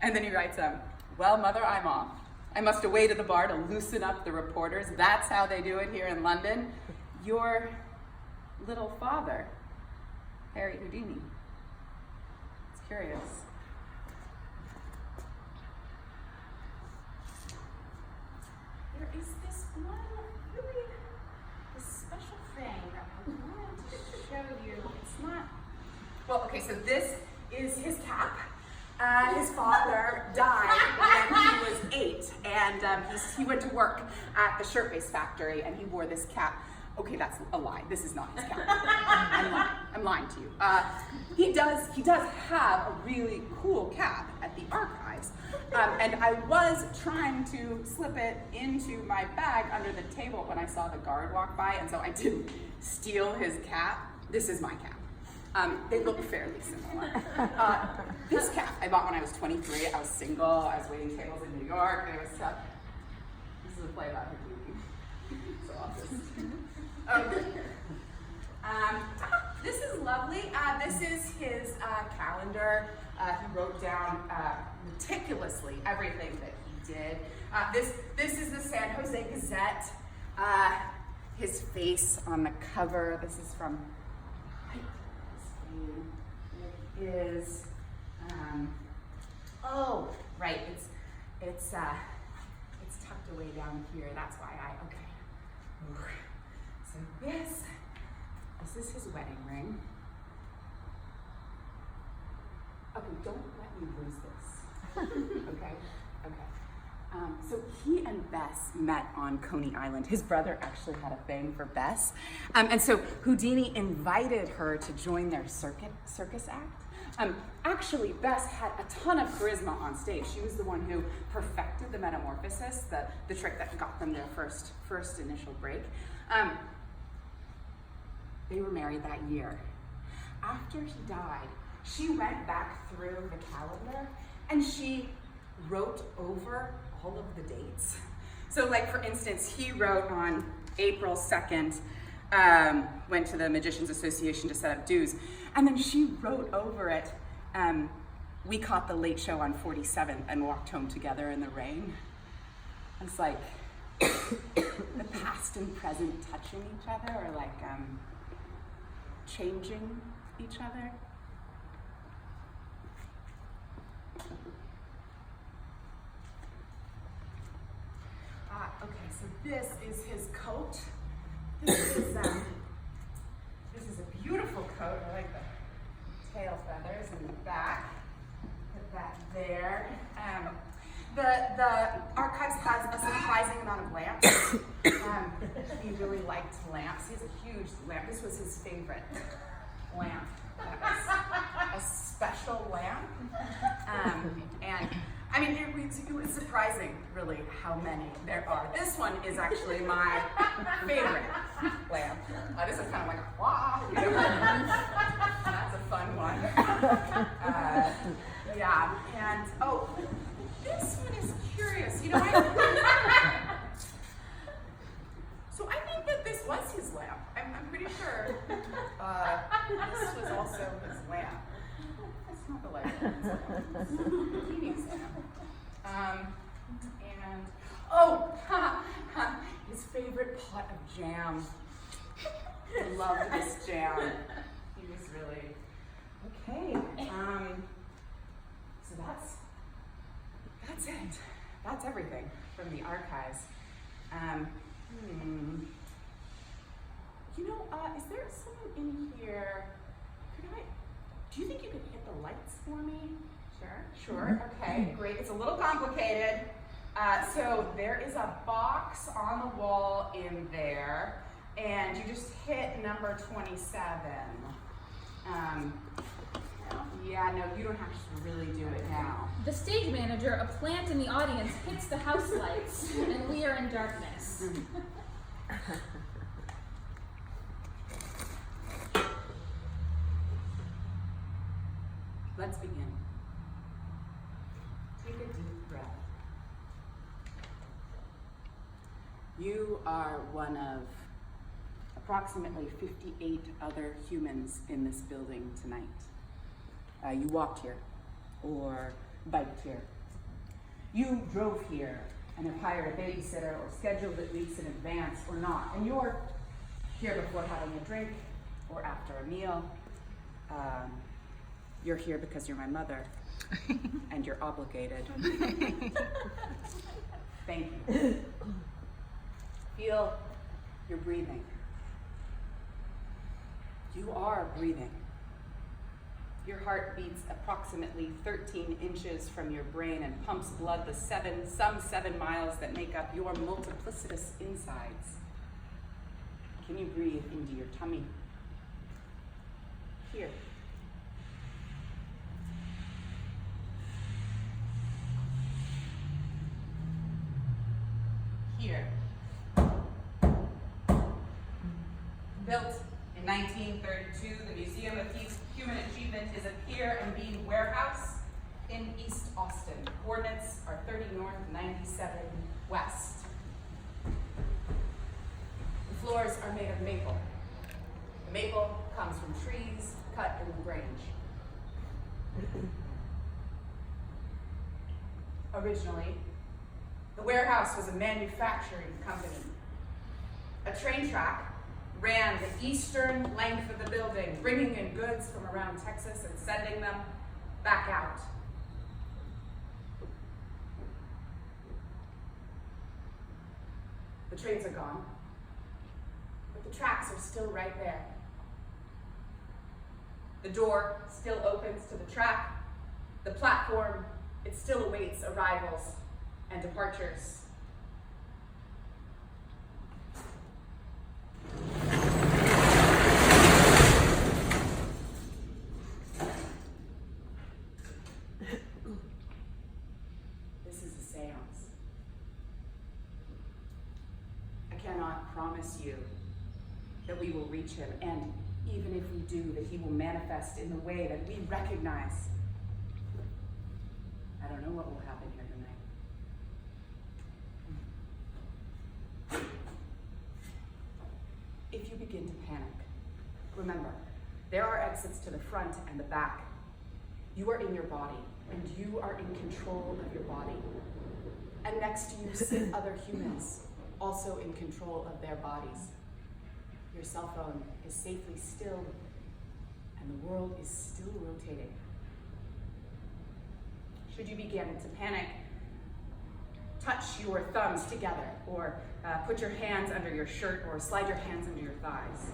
And then he writes, well, Mother, I'm off. I must away to the bar to loosen up the reporters. That's how they do it here in London. Your little father, Harry Houdini. It's curious. There is this one really this special thing that I wanted to show you. It's not. Well, okay, so this is his cap. His father died when he was 8, and he went to work at the shirt-base factory, and he wore this cap. Okay, that's a lie. This is not his cap. I'm lying to you. He does have a really cool cap at the archives, and I was trying to slip it into my bag under the table when I saw the guard walk by, and so I didn't steal his cap. This is my cap. They look fairly similar. This cap I bought when I was 23. I was single. I was waiting tables in New York. It was tough. This is a play about Houdini. So obvious. This is lovely. This is his calendar. He wrote down meticulously everything that he did. This is the San Jose Gazette. His face on the cover. This is from. It is. Oh, right. It's tucked away down here. That's why okay. Ooh. So this is his wedding ring. Okay, don't let me lose this. Okay. So he and Bess met on Coney Island. His brother actually had a thing for Bess. And so Houdini invited her to join their circus act. Actually, Bess had a ton of charisma on stage. She was the one who perfected the metamorphosis, the trick that got them their first initial break. They were married that year. After he died, she went back through the calendar and she wrote over all of the dates. So like for instance, he wrote on April 2nd, went to the Magicians Association to set up dues. And then she wrote over it, we caught the late show on 47th and walked home together in the rain. It's like the past and present touching each other, or like changing each other. Okay, so this is his coat. This is a beautiful coat. I like the tail feathers in the back. Put that there. The archives has a surprising amount of lamps. He really liked lamps. He has a huge lamp. This was his favorite lamp. That was a special lamp. And I mean, it was surprising, really, how many there are. This one is actually my favorite lamp. This is kind of like a wow. That's a fun one. Yeah, and oh, this one is curious. You know, so I think that this was his lamp. I'm pretty sure this was also his lamp. That's not the lamp. Houdini's lamp. And oh, his favorite pot of jam. He loved this jam. He was really okay. So that's it. That's everything from the archives. You know, is there someone in here? Do you think you could hit the lights for me? Sure. Okay, great. It's a little complicated. So there is a box on the wall in there, and you just hit number 27. Yeah, no, you don't have to really do it now. The stage manager, a plant in the audience, hits the house lights, and we are in darkness. Let's begin. Take a deep breath. You are one of approximately 58 other humans in this building tonight. You walked here, or biked here. You drove here and have hired a babysitter or scheduled it weeks in advance or not. And you're here before having a drink or after a meal. You're here because you're my mother and you're obligated. Thank you. Feel your breathing. You are breathing. Your heart beats approximately 13 inches from your brain and pumps blood the some 7 miles that make up your multiplicitous insides. Can you breathe into your tummy? Here. Here. Built in 1932, the Museum of Human Achievement is a pier and beam warehouse in East Austin. Coordinates are 30 north, 97 west. The floors are made of maple. The maple comes from trees cut in the Grange. Originally, the warehouse was a manufacturing company. A train track ran the eastern length of the building, bringing in goods from around Texas and sending them back out. The trains are gone, but the tracks are still right there. The door still opens to the track. The platform, it still awaits arrivals and departures. This is a seance. I cannot promise you that we will reach him, and even if we do, that he will manifest in the way that we recognize. I don't know what will happen here tonight. If you begin to panic, remember, there are exits to the front and the back. You are in your body, and you are in control of your body. And next to you sit other humans, also in control of their bodies. Your cell phone is safely stilled, and the world is still rotating. Should you begin to panic, touch your thumbs together, or put your hands under your shirt, or slide your hands under your thighs.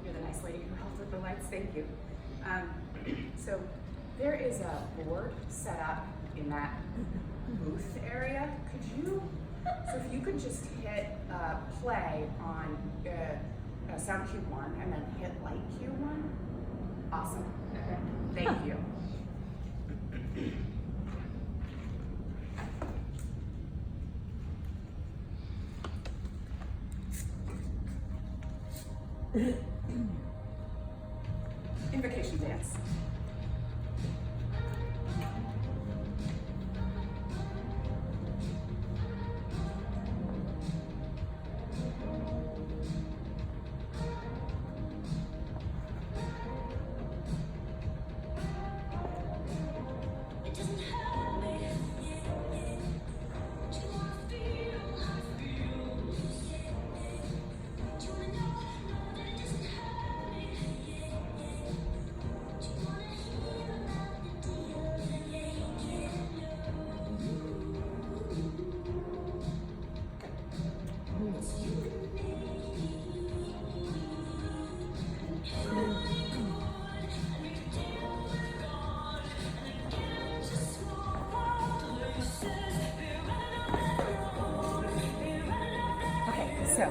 You're the nice lady who helped with the lights, thank you. So there is a board set up in that booth area. So if you could just hit play on sound cue 1 and then hit light cue 1. Awesome. Okay. Thank you. Invocation dance. So,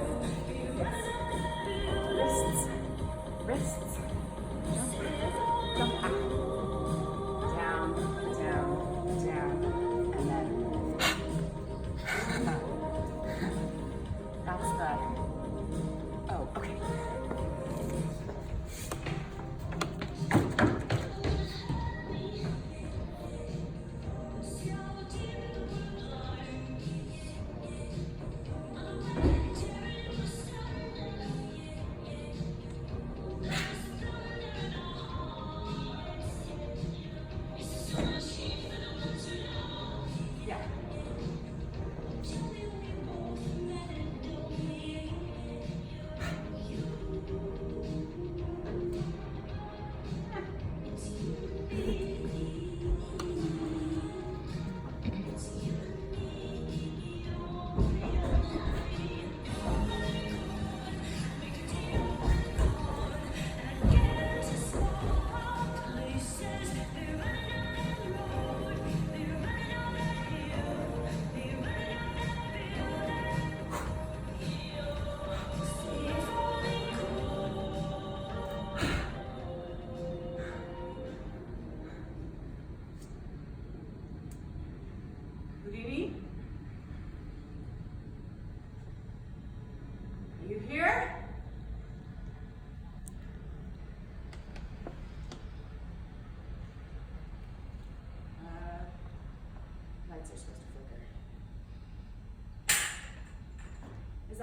yes. Wrists. Jump up. Down, down, down, and then that's the, oh, okay. you here? Lights are supposed to flicker. Is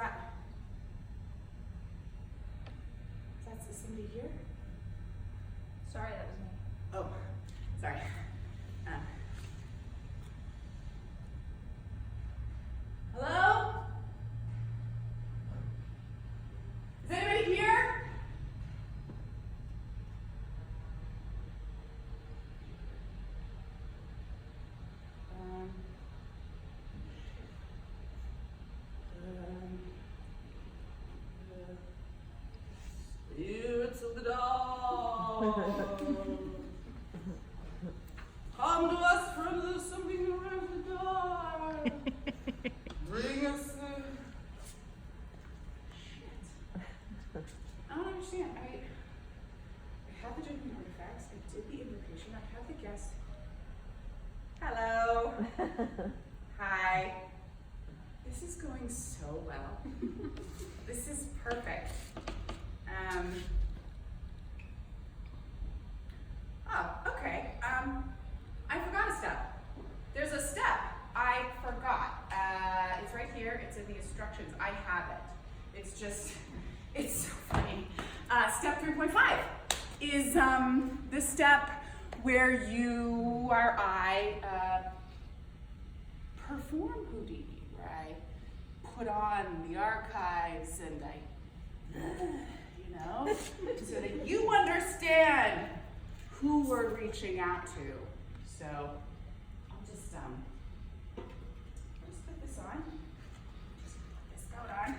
somebody here? Sorry, that was me. Oh, sorry. Hello? Is anybody here? Spirits of the dawn, come to us from the something around the dark. Bring us the shit. I don't understand. I have the genuine artifacts. I did the invocation. I have the guest. Hello. Hi. This is going so well. This is perfect. Okay. I forgot a step. There's a step I forgot. It's right here. It's in the instructions. I have it. It's so funny. Step 3.5 is the step where you or I perform Houdini, where I put on the archives and I, so that you understand who we're reaching out to. So I'll just put this on. Just put this coat on.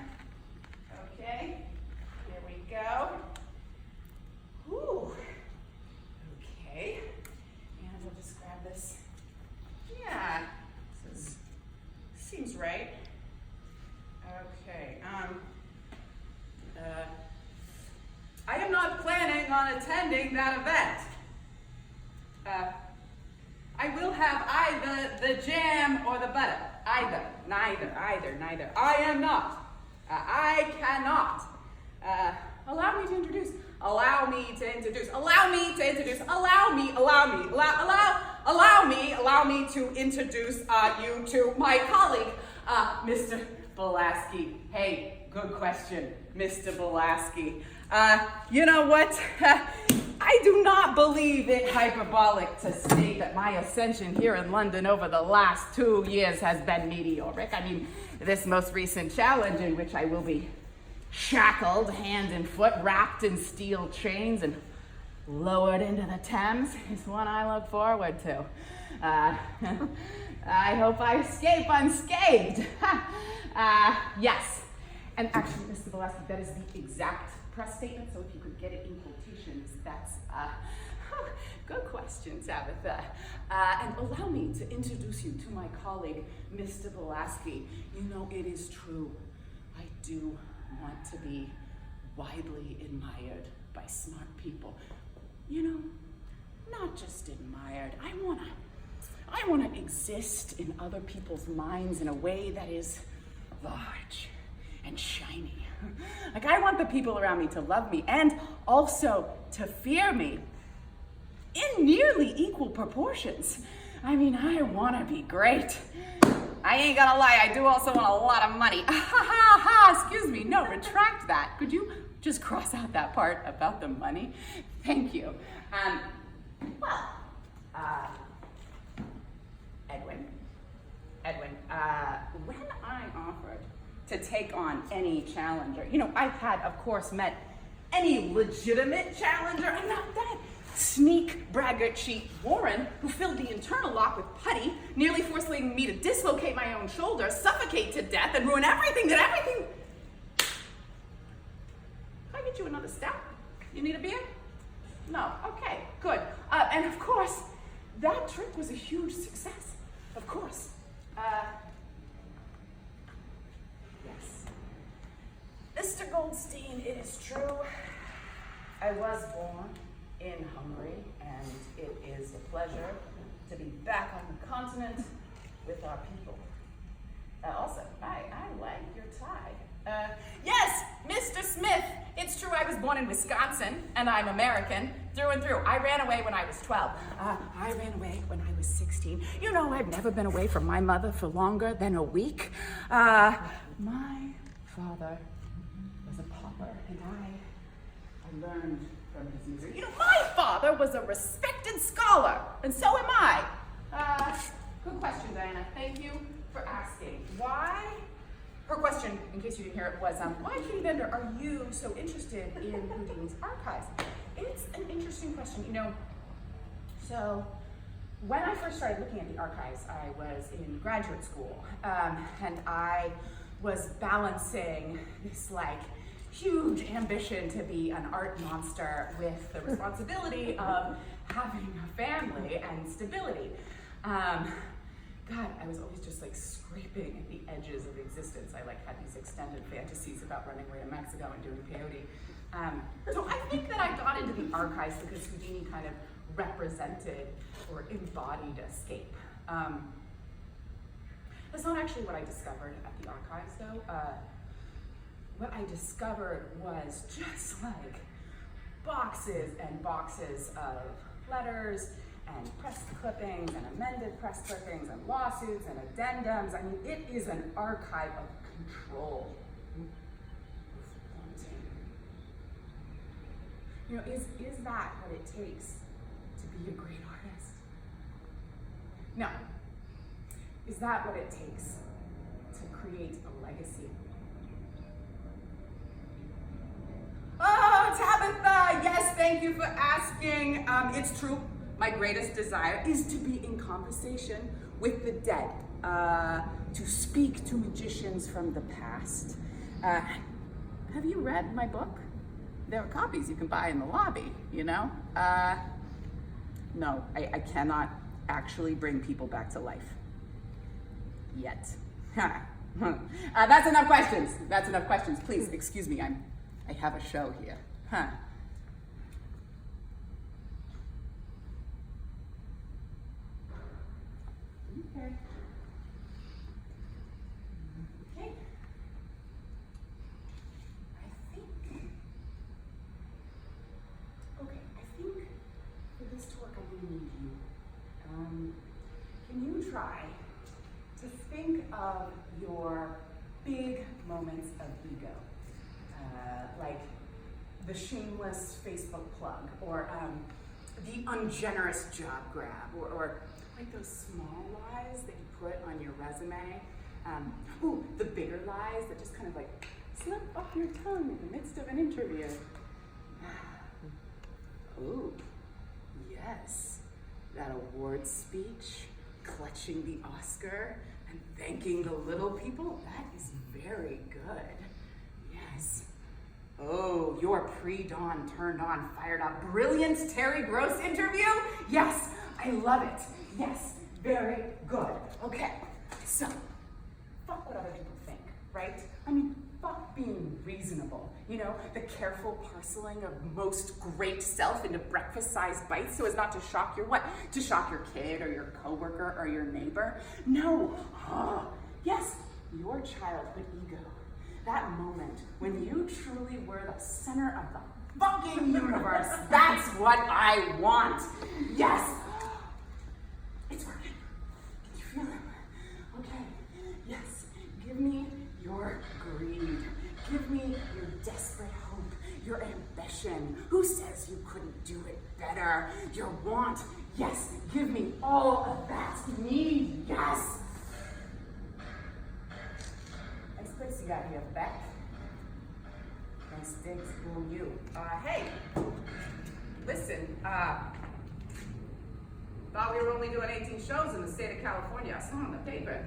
Okay, here we go. Whew. Okay, and we'll just grab this. Yeah, this seems right. Okay, I am not planning on attending that event. I will have either the jam or the butter. Neither. I am not. I cannot. Allow me to introduce you to my colleague, Mr. Belaski. Hey, good question, Mr. Belaski. You know what? I do not believe it hyperbolic to state that my ascension here in London over the last 2 years has been meteoric. I mean, this most recent challenge in which I will be shackled hand and foot, wrapped in steel chains and lowered into the Thames is one I look forward to. I hope I escape unscathed. Yes. And actually, Mr. Belaski, that is the exact press statement, so if you could get it in quotations, that's good question, Tabitha. And allow me to introduce you to my colleague, Mr. Belaski. You know, it is true. I do want to be widely admired by smart people. You know, not just admired. I wanna exist in other people's minds in a way that is large and shiny. Like, I want the people around me to love me and also to fear me in nearly equal proportions. I mean, I want to be great. I ain't gonna lie, I do also want a lot of money. Excuse me, no, retract that. Could you just cross out that part about the money? Thank you. Edwin, when I offered to take on any challenger, you know, I've had, of course, met any legitimate challenger, and not that sneak, braggart, cheat Warren, who filled the internal lock with putty, nearly forcing me to dislocate my own shoulder, suffocate to death, and ruin everything. Can I get you another step? You need a beer? No, okay, good. And of course, that trick was a huge success, of course. Yes. Mr. Goldstein, it is true. I was born in Hungary, and it is a pleasure to be back on the continent with our people. Also, I like your tie. Yes, Smith. It's true I was born in Wisconsin, and I'm American, through and through. I ran away when I was 12. I ran away when I was 16. You know, I've never been away from my mother for longer than a week. My father was a pauper, and I learned from his misery. You know, my father was a respected scholar, and so am I. Good question, Diana. Thank you for asking. Why? Her question, in case you didn't hear it, was, why, Katie Bender, are you so interested in Houdini's archives? It's an interesting question, you know. So, when I first started looking at the archives, I was in graduate school, and I was balancing this, like, huge ambition to be an art monster with the responsibility of having a family and stability. God, I was always just like scraping at the edges of existence. I like had these extended fantasies about running away to Mexico and doing peyote. So I think that I got into the archives because Houdini kind of represented or embodied escape. That's not actually what I discovered at the archives though. What I discovered was just like boxes and boxes of letters and press clippings and amended press clippings and lawsuits and addendums. I mean, it is an archive of control. You know, is that what it takes to be a great artist? No. Is that what it takes to create a legacy? Oh, Tabitha, yes, thank you for asking. It's true. My greatest desire is to be in conversation with the dead, to speak to magicians from the past. Have you read my book? There are copies you can buy in the lobby, you know? No, I cannot actually bring people back to life. Yet. That's enough questions. That's enough questions. Please, excuse me, I have a show here. Okay. Okay. I think for this to work, I'm gonna need you. Can you try to think of your big moments of ego? Like the shameless Facebook plug, or the ungenerous job grab, or like those small lies that you put on your resume. The bigger lies that just kind of like slip off your tongue in the midst of an interview. Oh, yes, that award speech, clutching the Oscar and thanking the little people, that is very good. Yes. Oh, your pre-dawn, turned on, fired up, brilliant Terry Gross interview? Yes, I love it. Yes, very good. Okay, so, fuck what other people think, right? I mean, fuck being reasonable. You know, the careful parceling of most great self into breakfast-sized bites so as not to shock your what? To shock your kid or your coworker or your neighbor? No. Yes, your childhood ego. That moment when you truly were the center of the fucking universe. That's what I want. Yes. It's working. Can you feel it? Okay. Yes. Give me your greed. Give me your desperate hope. Your ambition. Who says you couldn't do it better? Your want. Yes. Give me all of that. Need. Yes. Nice place you got here, Beck. Nice digs, who you? Hey, listen, thought we were only doing 18 shows in the state of California. I saw on the paper.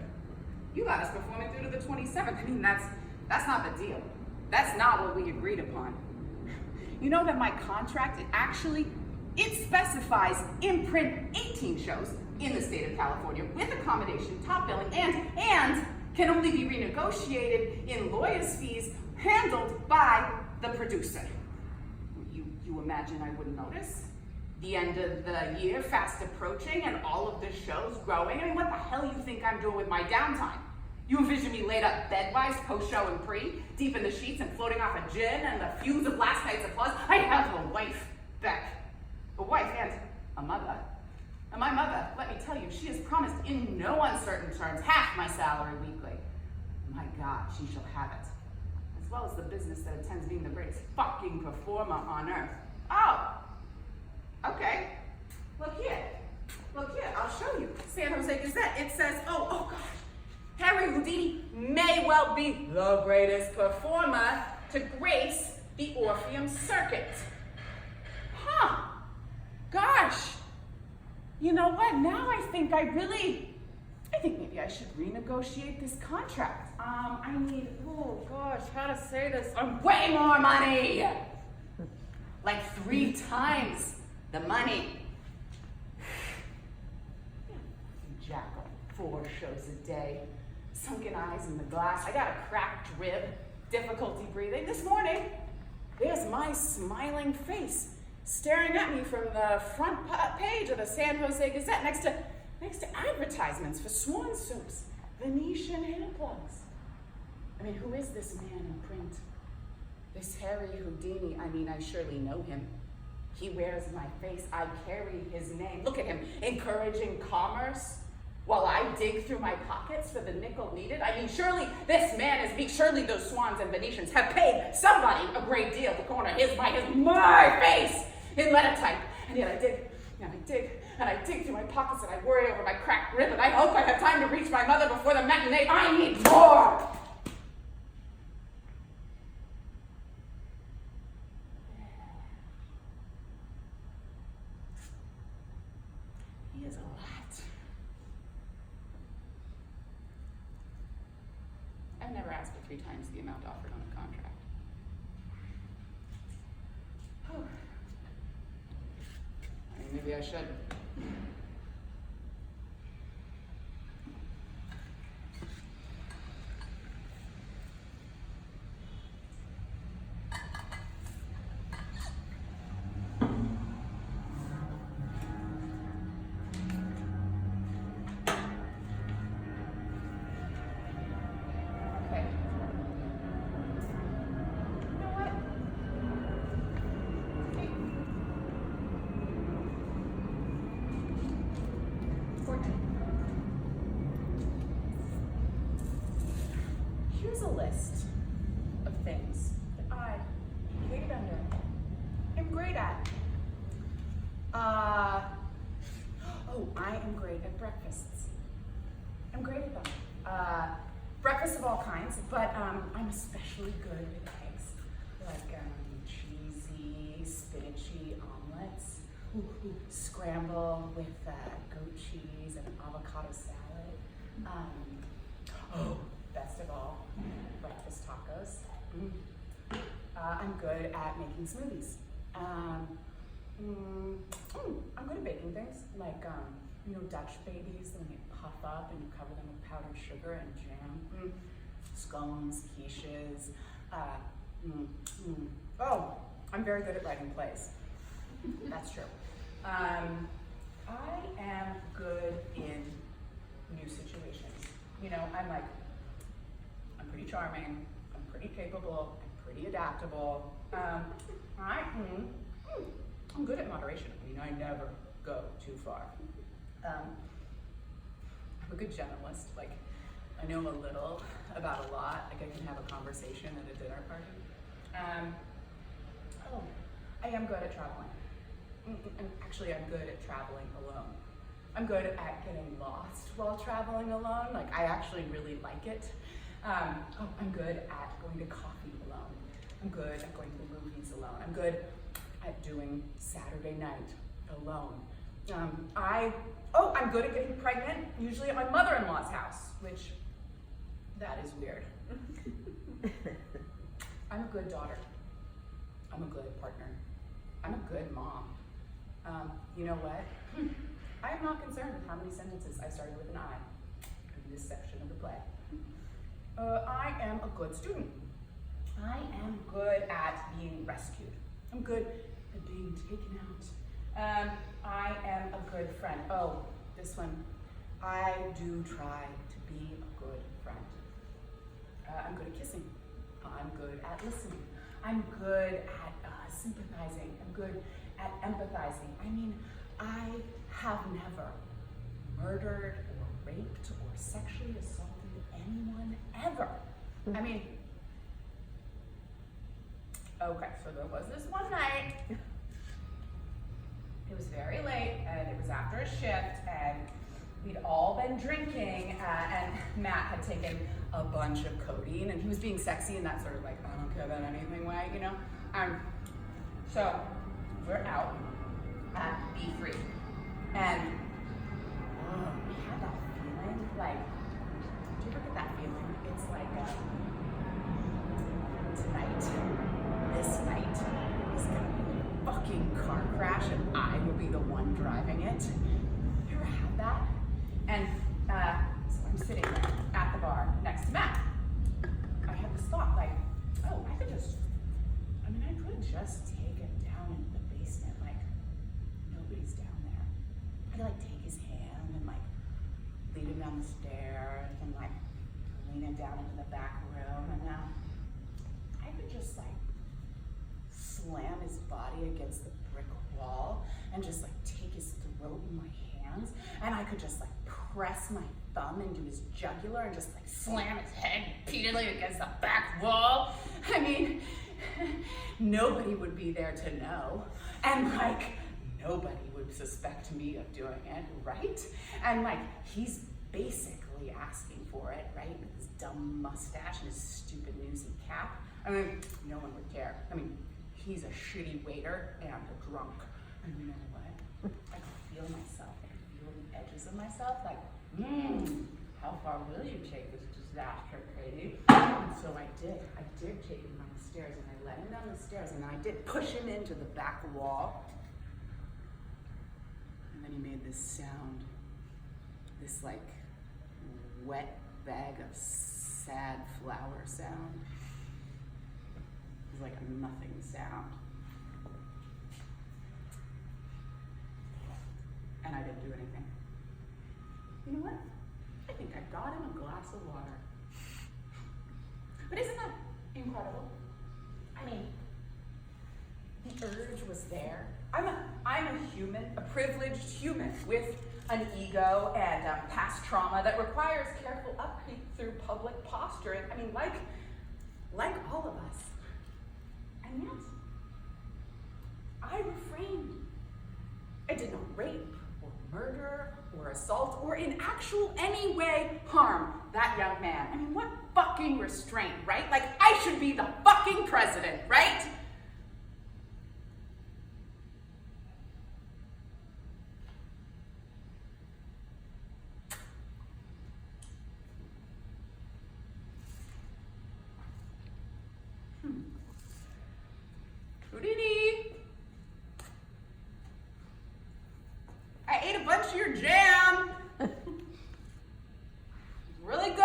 You got us performing through to the 27th. I mean, that's not the deal. That's not what we agreed upon. You know that my contract, it specifies imprint 18 shows in the state of California with accommodation, top billing, and can only be renegotiated in lawyers' fees handled by the producer. You imagine I wouldn't notice? The end of the year fast approaching and all of the shows growing. I mean, what the hell you think I'm doing with my downtime? You envision me laid up bedwise, post-show and pre, deep in the sheets and floating off a gin and the fumes of last night's applause. I have a wife, Beck. A wife and a mother. And my mother, let me tell you, she has promised in no uncertain terms half my salary weekly. My God, she shall have it. As well as the business that attends being the greatest fucking performer on earth. Oh, okay. Look here, I'll show you. San Jose Gazette, it says, oh gosh, Harry Houdini may well be the greatest performer to grace the Orpheum circuit. Huh, gosh. You know what, now I think maybe I should renegotiate this contract. I need, oh gosh, how to say this? Way more money! Like 3 times the money. Jackal, 4 shows a day, sunken eyes in the glass. I got a cracked rib, difficulty breathing. This morning, there's my smiling face staring at me from the front page of the San Jose Gazette next to advertisements for Swan soaps, Venetian hair plugs. I mean, who is this man in print? This Harry Houdini, I surely know him. He wears my face, I carry his name. Look at him, encouraging commerce while I dig through my pockets for the nickel needed. Surely this man is me. Surely those swans and Venetians have paid somebody a great deal to corner my face in letter type. And yet I dig, and I dig through my pockets and I worry over my cracked rib and I hope I have time to reach my mother before the matinee. I need more! He is a lot. I've never asked for 3 times the amount offered on the contract. Maybe I should. Okay. You know what? Hey. 14. Here's a list of things that I, Kate Bender, am great at. I am great at breakfasts. I'm great at them. Breakfasts of all kinds, but I'm especially good with eggs, like cheesy, spinachy omelets, scramble with goat cheese and avocado salad. Best of all, breakfast tacos. I'm good at making smoothies. I'm good at baking things, like Dutch babies when they puff up and you cover them with powdered sugar and jam. Scones, quiches. I'm very good at writing plays. That's true. I am good in new situations. I'm pretty charming, I'm pretty capable, I'm pretty adaptable. I'm good at moderation. I never go too far. I'm a good generalist. I know a little about a lot. I can have a conversation at a dinner party. I am good at traveling. And actually, I'm good at traveling alone. I'm good at getting lost while traveling alone. I actually really like it. I'm good at going to coffee alone. I'm good at going to the movies alone. I'm good at doing Saturday night alone. I'm good at getting pregnant, usually at my mother-in-law's house, which, that is weird. I'm a good daughter. I'm a good partner. I'm a good mom. You know what? I am not concerned with how many sentences I started with an I in this section of the play. I am a good student. I am good at being rescued. I'm good at being taken out. I am a good friend. Oh, this one. I do try to be a good friend. I'm good at kissing. I'm good at listening. I'm good at sympathizing. I'm good at empathizing. I mean, I have never murdered or raped or sexually assaulted anyone ever. I mean, okay, so there was this one night. It was very late, and it was after a shift, and we'd all been drinking, and Matt had taken a bunch of codeine, and he was being sexy in that sort of like, I don't care about anything way, you know? So we're out at B3, and we had that feeling, like, do you ever get that feeling? It's like, tonight, this night, is gonna be a fucking car crash, and I will be the one driving it. You ever have that? And so I'm sitting there at the bar next to Matt. I had this thought, like, oh, I could just take it down into the basement, like, nobody's down there. I could, like, take his hand and, like, lead him down the stairs and, like, lean him down into the back room, and I could just, like, slam his body against the brick wall and just, like, take his throat in my hands, and I could just, like, press my thumb into his jugular and just, like, slam his head repeatedly against the back wall. I mean, nobody would be there to know, and, like, nobody would suspect me of doing it, right? And, like, he's basically asking for it, right? With his dumb mustache and his stupid newsy cap. I mean, no one would care. I mean, he's a shitty waiter and a drunk. And you know what? I could feel myself. I could feel the edges of myself, like, how far will you take this disaster, Katie? And so I did take him down the stairs, and I led him down the stairs, and then I did push him into the back wall. And then he made this sound, this, like, wet bag of sad flower sound. It was like a nothing sound. And I didn't do anything. You know what? I think I got him a glass of water. But isn't that incredible? I mean, the urge was there. I'm a human, a privileged human with an ego and past trauma that requires careful upkeep through public posturing. I mean, like all of us. And yet, I refrained. I did not rape or murder or assault or in actual any way harm that young man. I mean, what fucking restraint, right? Like, I should be the fucking president, right? Houdini! I ate a bunch of your jam! Really good!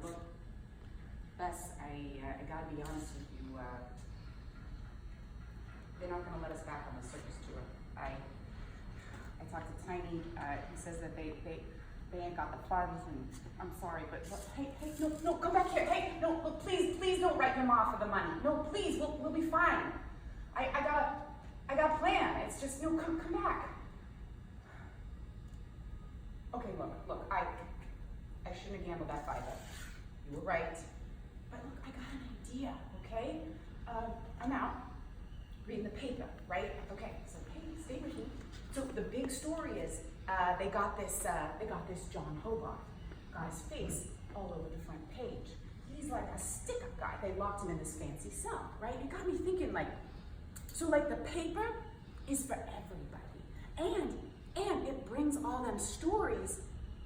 Look, Bess, I gotta be honest with you. They're not gonna let us back on the circus tour. I talked to Tiny. He says that they ain't got the funds, and I'm sorry, but hey, no, come back here. Hey, no, look, please don't write him off for the money. No, please, we'll be fine. I got a plan. It's just, no, come back. Okay, look, I shouldn't have gambled that $5. You were right. But look, I got an idea, okay? I'm out reading the paper, right? Okay, so hey, stay with me. So the big story is they got this John Hobart guy's face all over the front page. he's like a stick-up guy. They locked him in this fancy cell, right? It got me thinking, like, so like the paper is for everybody. And it brings all them stories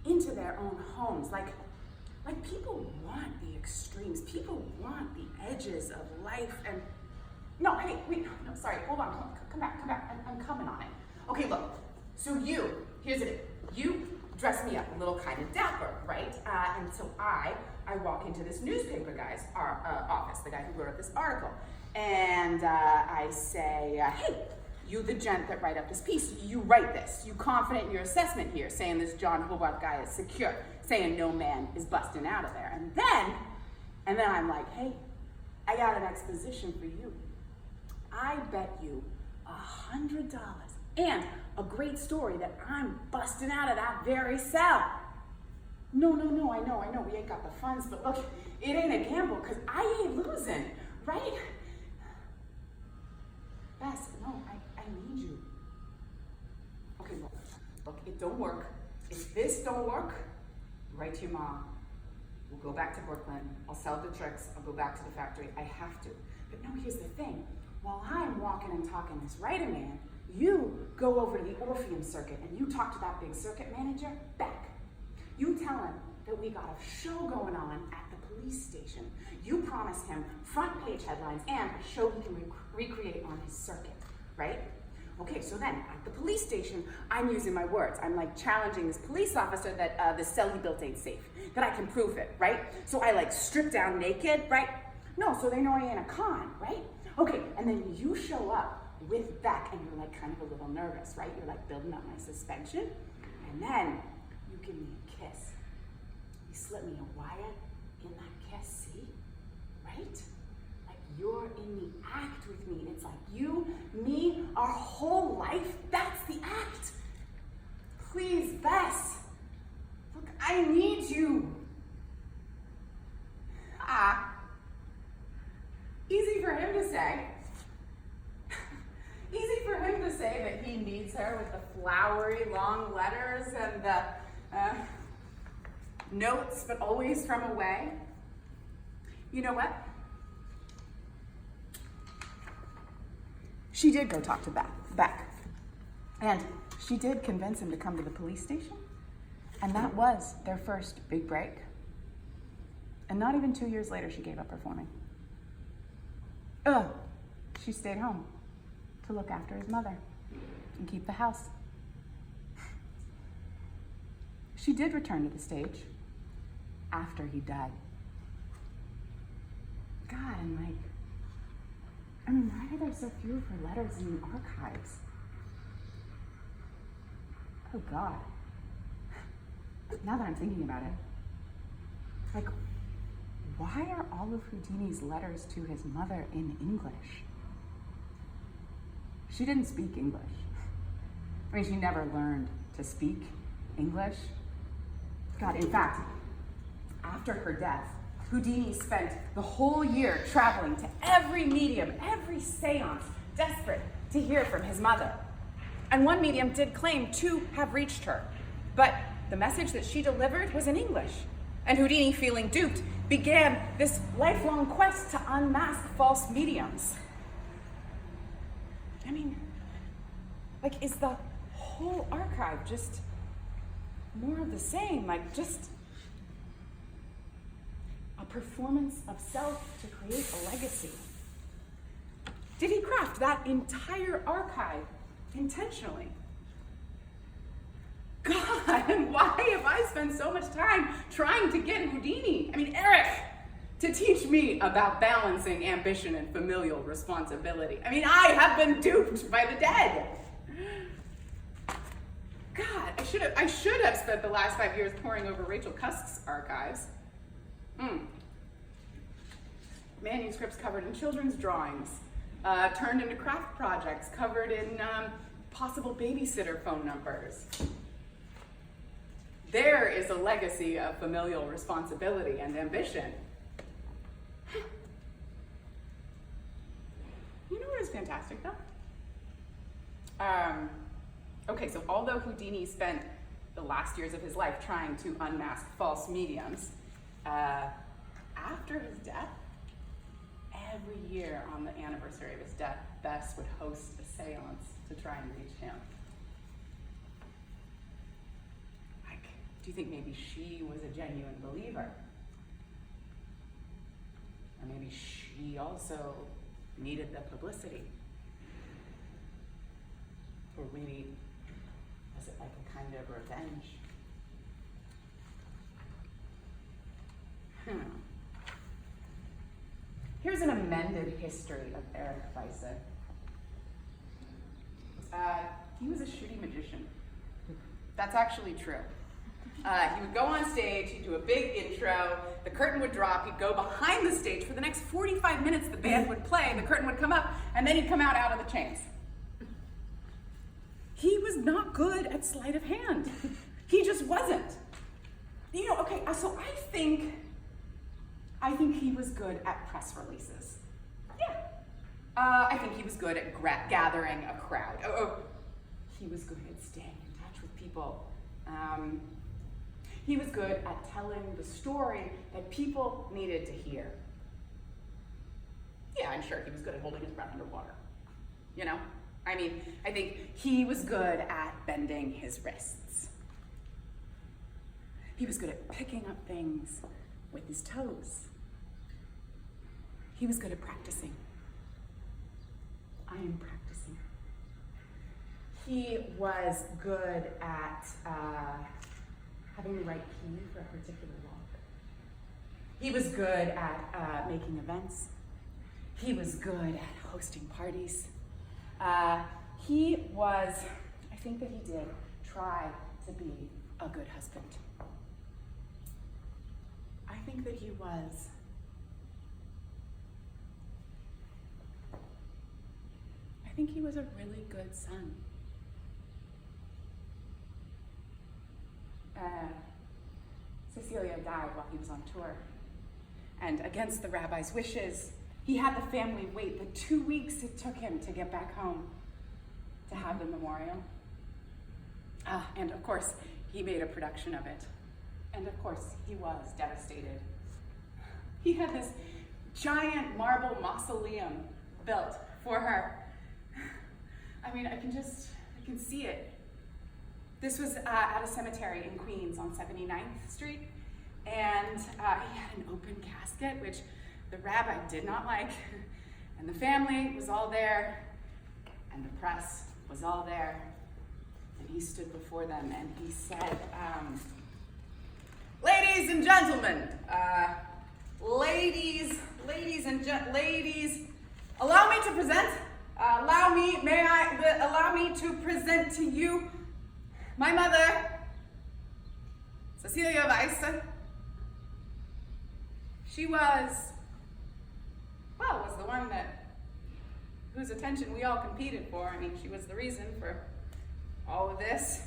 into their own homes. Like people want the extremes. People want the edges of life. And no, hey, wait, no, sorry, hold on, come back. I'm coming on it. Okay, look, so here's it. You dress me up a little kind of dapper, right? And so I walk into this newspaper guy's office, the guy who wrote up this article, and I say, hey, you the gent that write up this piece, you write this. You confident in your assessment here, saying this John Hobart guy is secure, saying no man is busting out of there. And then I'm like, hey, I got an exposition for you. I bet you $100 and a great story that I'm busting out of that very cell. No, I know, we ain't got the funds, but look, it ain't a gamble, because I ain't losing, right? Bess, no, I need you. Okay, look, it don't work. If this don't work, write to your mom. We'll go back to Brooklyn. I'll sell the tricks. I'll go back to the factory. I have to. But no, here's the thing. While I'm walking and talking this writer man, you go over to the Orpheum circuit and you talk to that big circuit manager, Beck. You tell him that we got a show going on at the police station. You promise him front page headlines and a show he can recreate on his circuit, right? Okay, so then at the police station, I'm using my words. I'm like challenging this police officer that the cell he built ain't safe, that I can prove it, right? So I like strip down naked, right? No, so they know I ain't a con, right? Okay, and then you show up with Beck and you're like kind of a little nervous, right? You're like building up my suspension. And then you give me a kiss. You slip me a wire in that kiss, see? Right? Like you're in the act with me. It's like you, me, our whole life, that's the act. Please, Bess. Look, I need you. Easy for him to say. Easy for him to say that he needs her with the flowery long letters and the notes, but always from away. You know what? She did go talk to Beck. And she did convince him to come to the police station. And that was their first big break. And not even 2 years later, she gave up performing. She stayed home to look after his mother and keep the house. She did return to the stage after he died. God, I'm like, I mean, why are there so few of her letters in the archives? Oh God. Now that I'm thinking about it, like, why are all of Houdini's letters to his mother in English? She didn't speak English. I mean, she never learned to speak English. God, in fact, after her death, Houdini spent the whole year traveling to every medium, every seance, desperate to hear from his mother. And one medium did claim to have reached her, but the message that she delivered was in English. And Houdini, feeling duped, began this lifelong quest to unmask false mediums. I mean, like, is the whole archive just more of the same? Like, just a performance of self to create a legacy? Did he craft that entire archive intentionally? God, and why have I spent so much time trying to get Houdini, Eric, to teach me about balancing ambition and familial responsibility? I have been duped by the dead. God, I should have spent the last 5 years poring over Rachel Cusk's archives. Manuscripts covered in children's drawings, turned into craft projects, covered in possible babysitter phone numbers. There is a legacy of familial responsibility and ambition. You know what is fantastic, though? Okay, so although Houdini spent the last years of his life trying to unmask false mediums, after his death, every year on the anniversary of his death, Bess would host a seance to try and reach him. Like, do you think maybe she was a genuine believer? Or maybe she also needed the publicity? Or maybe, was it like a kind of revenge? Here's an amended history of Eric Weisse. He was a shitty magician. That's actually true. He would go on stage, he'd do a big intro, the curtain would drop, he'd go behind the stage for the next 45 minutes, the band would play, the curtain would come up, and then he'd come out of the chains. He was not good at sleight of hand. He just wasn't. You know, okay, so I think he was good at press releases. Yeah. I think he was good at gathering a crowd. He was good at staying in touch with people. He was good at telling the story that people needed to hear. Yeah, I'm sure he was good at holding his breath underwater. You know? I mean, I think he was good at bending his wrists. He was good at picking up things with his toes. He was good at practicing. I am practicing. He was good at having the right key for a particular lock. He was good at making events. He was good at hosting parties. I think that he did try to be a good husband. I think that he was. I think he was a really good son. Cecilia died while he was on tour. And against the rabbi's wishes, he had the family wait the 2 weeks it took him to get back home to have the memorial. And of course, he made a production of it. And of course, he was devastated. He had this giant marble mausoleum built for her. I mean, I can see it. This was at a cemetery in Queens on 79th Street. And he had an open casket, which the rabbi did not like. And the family was all there. And the press was all there. And he stood before them and he said, ladies and gentlemen, ladies, allow me to present, allow me to present to you my mother, Cecilia Weisse. She was the one whose attention we all competed for. I mean, she was the reason for all of this.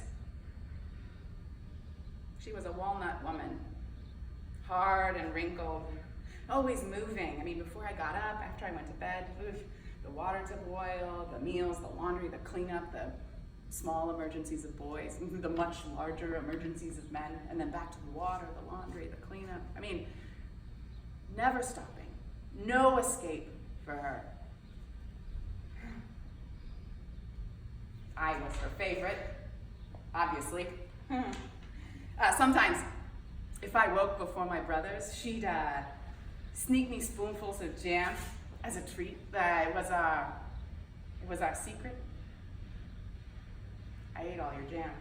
She was a walnut woman, hard and wrinkled, always moving. I mean, before I got up, after I went to bed, the water to boil, the meals, the laundry, the cleanup, the small emergencies of boys, the much larger emergencies of men, and then back to the water, the laundry, the cleanup. I mean, never stopping, no escape for her. I was her favorite, obviously. Sometimes, if I woke before my brothers, she'd sneak me spoonfuls of jam as a treat. It was our secret. I ate all your jam.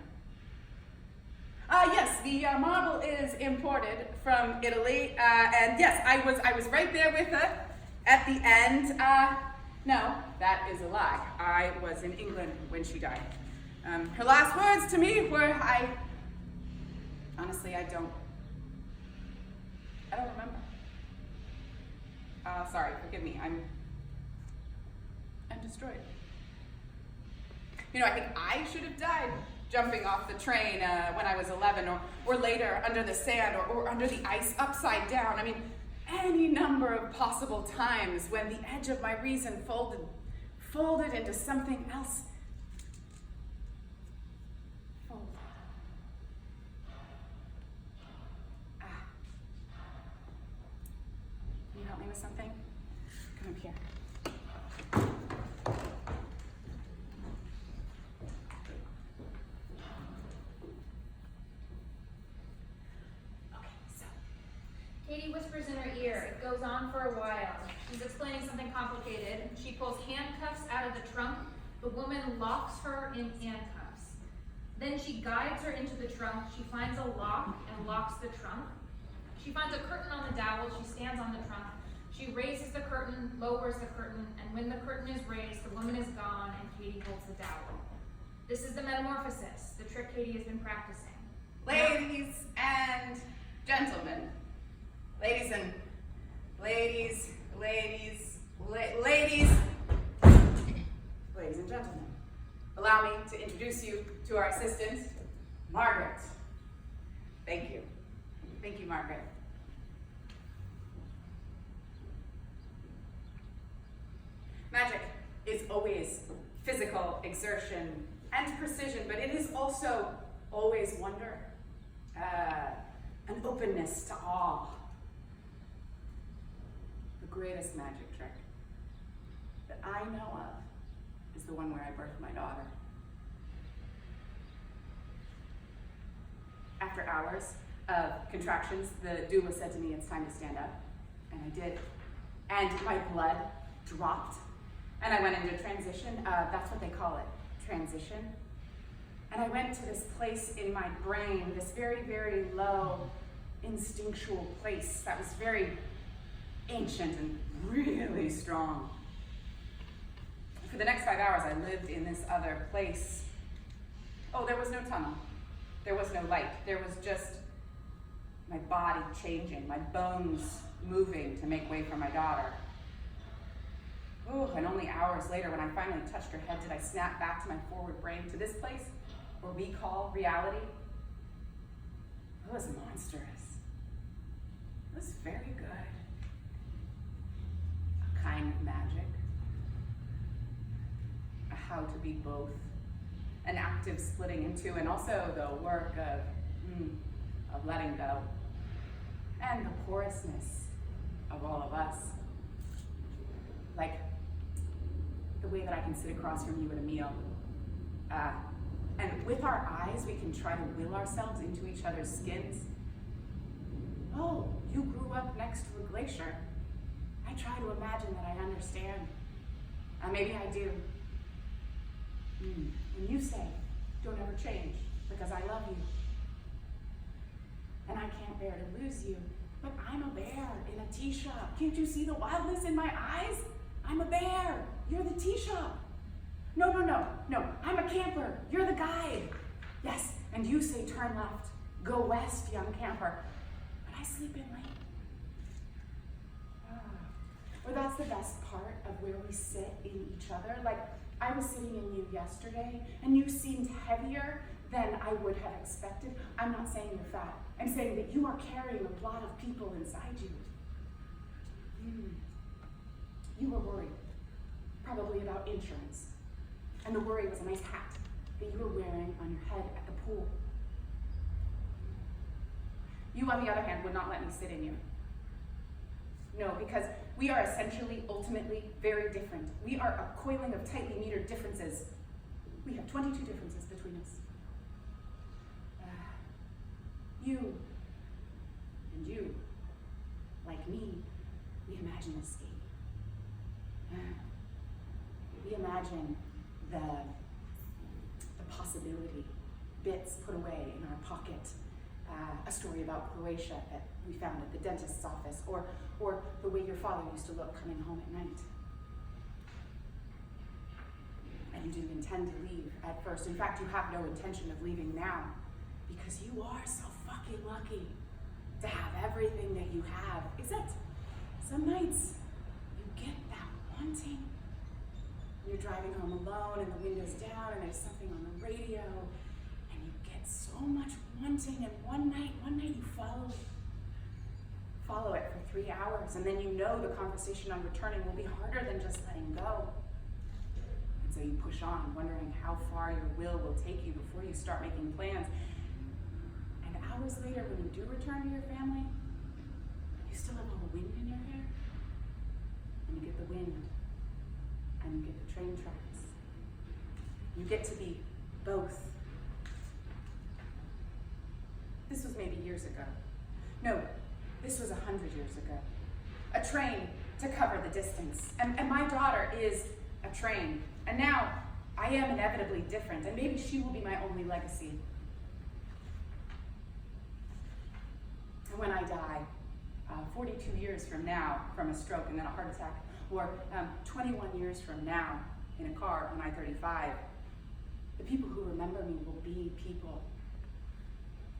Yes, the marble is imported from Italy, and yes, I was right there with her at the end. No, that is a lie. I was in England when she died. Her last words to me were, honestly, I don't remember. Sorry, forgive me, I'm destroyed. You know, I think I should have died jumping off the train when I was 11, or later under the sand, or under the ice upside down. I mean, any number of possible times when the edge of my reason folded into something else. whispers in her ear. It goes on for a while. She's explaining something complicated. She pulls handcuffs out of the trunk. The woman locks her in handcuffs. Then she guides her into the trunk. She finds a lock and locks the trunk. She finds a curtain on the dowel. She stands on the trunk. She raises the curtain, lowers the curtain, and when the curtain is raised, the woman is gone and Katie holds the dowel. This is the metamorphosis, the trick Katie has been practicing. Ladies and gentlemen, ladies and gentlemen, allow me to introduce you to our assistant, Margaret. Thank you. Thank you, Margaret. Magic is always physical exertion and precision, but it is also always wonder, an openness to awe. The greatest magic trick that I know of is the one where I birthed my daughter. After hours of contractions, the doula said to me, "It's time to stand up." And I did. And my blood dropped. And I went into transition. That's what they call it, transition. And I went to this place in my brain, this very, very low, instinctual place that was very ancient and really strong. For the next 5 hours, I lived in this other place. Oh, there was no tunnel. There was no light. There was just my body changing, my bones moving to make way for my daughter. Oh, and only hours later, when I finally touched her head, did I snap back to my forward brain, to this place where we call reality. It was monstrous. It was very good. A kind of magic. A how to be both. An active splitting into, and also the work of letting go. And the porousness of all of us. Like the way that I can sit across from you at a meal. And with our eyes, we can try to will ourselves into each other's skins. Oh, you grew up next to a glacier. I try to imagine that I understand. Maybe I do. And you say, don't ever change, because I love you. And I can't bear to lose you, but I'm a bear in a tea shop. Can't you see the wildness in my eyes? I'm a bear, you're the tea shop. No, I'm a camper, you're the guide. Yes, and you say turn left, go west, young camper, but I sleep in late. Or that's the best part of where we sit in each other. Like, I was sitting in you yesterday, and you seemed heavier than I would have expected. I'm not saying you're fat. I'm saying that you are carrying a lot of people inside you. You were worried, probably about insurance. And the worry was a nice hat that you were wearing on your head at the pool. You, on the other hand, would not let me sit in you. No, because we are essentially, ultimately, very different. We are a coiling of tightly metered differences. We have 22 differences between us. You and you, like me, we imagine escape. We imagine the possibility, bits put away in our pocket. A story about Croatia that we found at the dentist's office, or the way your father used to look coming home at night. And you didn't intend to leave at first. In fact, you have no intention of leaving now, because you are so fucking lucky to have everything that you have. Except some nights you get that wanting. You're driving home alone and the window's down and there's something on the radio, and you get so much wanting, and one night you follow it for 3 hours, and then you know the conversation on returning will be harder than just letting go. And so you push on, wondering how far your will take you before you start making plans. And hours later, when you do return to your family, you still have all the wind in your hair, and you get the wind, and you get the train tracks. You get to be both. This was maybe years ago. No, This was 100 years ago. A train to cover the distance. And my daughter is a train. And now I am inevitably different, and maybe she will be my only legacy. And when I die, 42 years from now from a stroke and then a heart attack, or 21 years from now in a car on I-35, the people who remember me will be people.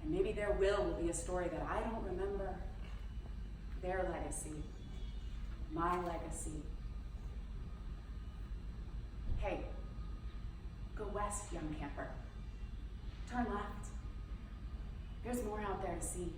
And maybe their will be a story that I don't remember. Their legacy, my legacy. Hey, go west, young camper. Turn left. There's more out there to see.